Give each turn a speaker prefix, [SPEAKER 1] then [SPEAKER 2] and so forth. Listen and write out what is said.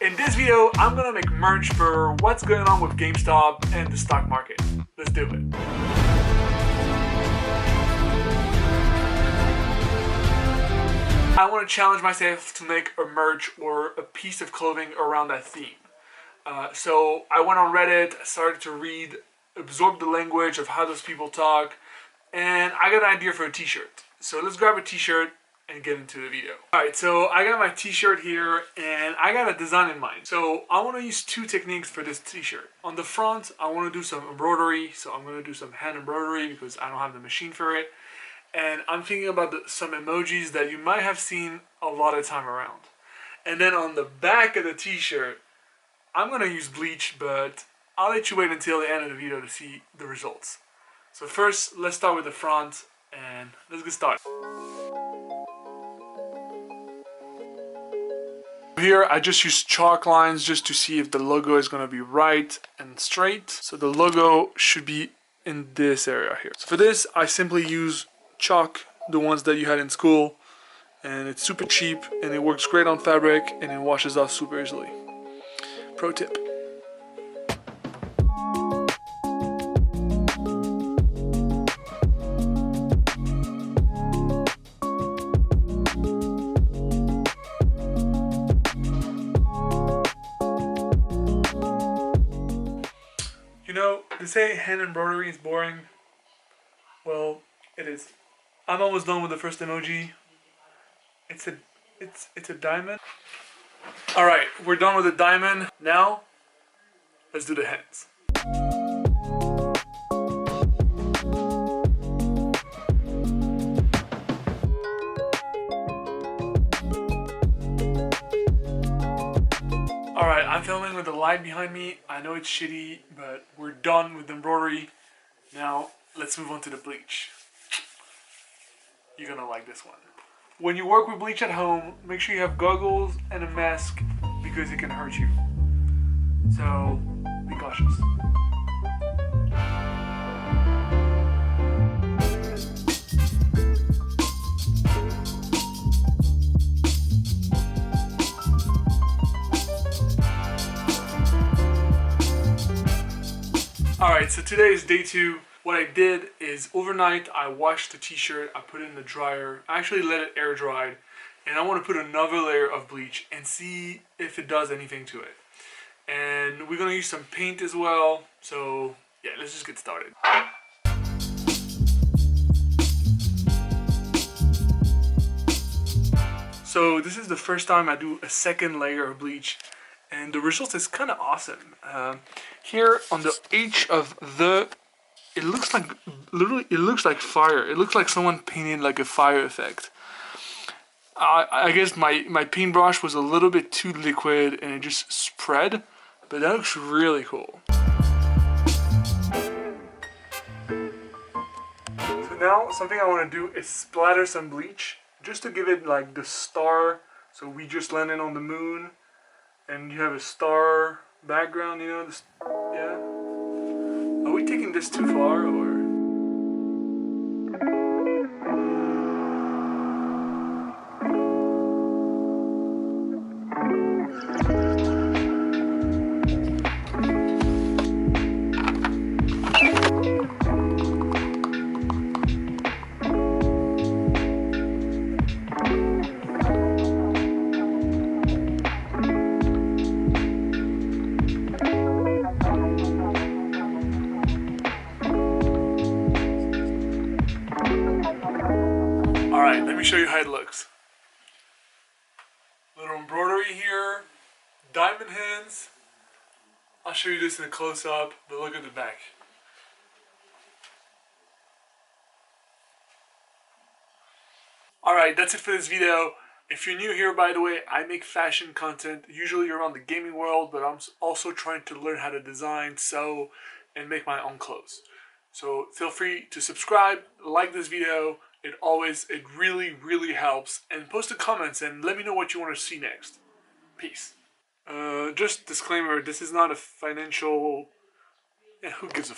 [SPEAKER 1] In this video, I'm gonna make merch for what's going on with GameStop and the stock market. Let's do it. I want to challenge myself to make a merch or a piece of clothing around that theme. So I went on Reddit, started to read, absorb the language of how those people talk, and I got an idea for a t-shirt. So let's grab a t-shirt and get into the video. Alright, so I got my t-shirt here and I got a design in mind. So I want to use two techniques for this t-shirt. On the front, I want to do some embroidery. So I'm going to do some hand embroidery because I don't have the machine for it. And I'm thinking about some emojis that you might have seen a lot of time around. And then on the back of the t-shirt, I'm going to use bleach, but I'll let you wait until the end of the video to see the results. So first, let's start with the front and let's get started. Here I just use chalk lines just to see if the logo is going to be right and straight. So the logo should be in this area here. So for this I simply use chalk, the ones that you had in school, and it's super cheap and it works great on fabric and it washes off super easily. Pro tip. You know, they say hand embroidery is boring. Well, it is. I'm almost done with the first emoji. It's a diamond. Alright, we're done with the diamond. Now, let's do the hands. Alright, I'm filming with the light behind me. I know it's shitty, but we're done with the embroidery. Now, let's move on to the bleach. You're gonna like this one. When you work with bleach at home, make sure you have goggles and a mask because it can hurt you. So, be cautious. Alright, so today is day 2. What I did is overnight I washed the t-shirt, I put it in the dryer, I actually let it air dry, and I want to put another layer of bleach and see if it does anything to it. And we're going to use some paint as well, so yeah, let's just get started. So this is the first time I do a second layer of bleach, and the result is kind of awesome. Here on the edge of the, it looks like, literally, it looks like fire. It looks like someone painted like a fire effect. I guess my paintbrush was a little bit too liquid and it just spread, but that looks really cool. So now something I want to do is splatter some bleach just to give it like the star. So we just landed on the moon and you have a star background, you know, yeah. Are we taking this too far or? Alright, let me show you how it looks. Little embroidery here, diamond hands. I'll show you this in a close-up, but look at the back. Alright, that's it for this video. If you're new here, by the way, I make fashion content, usually around the gaming world, but I'm also trying to learn how to design, sew, and make my own clothes. So feel free to subscribe, like this video. It really helps. And post the comments and let me know what you want to see next. Peace. Just disclaimer, this is not a financial... Yeah, who gives a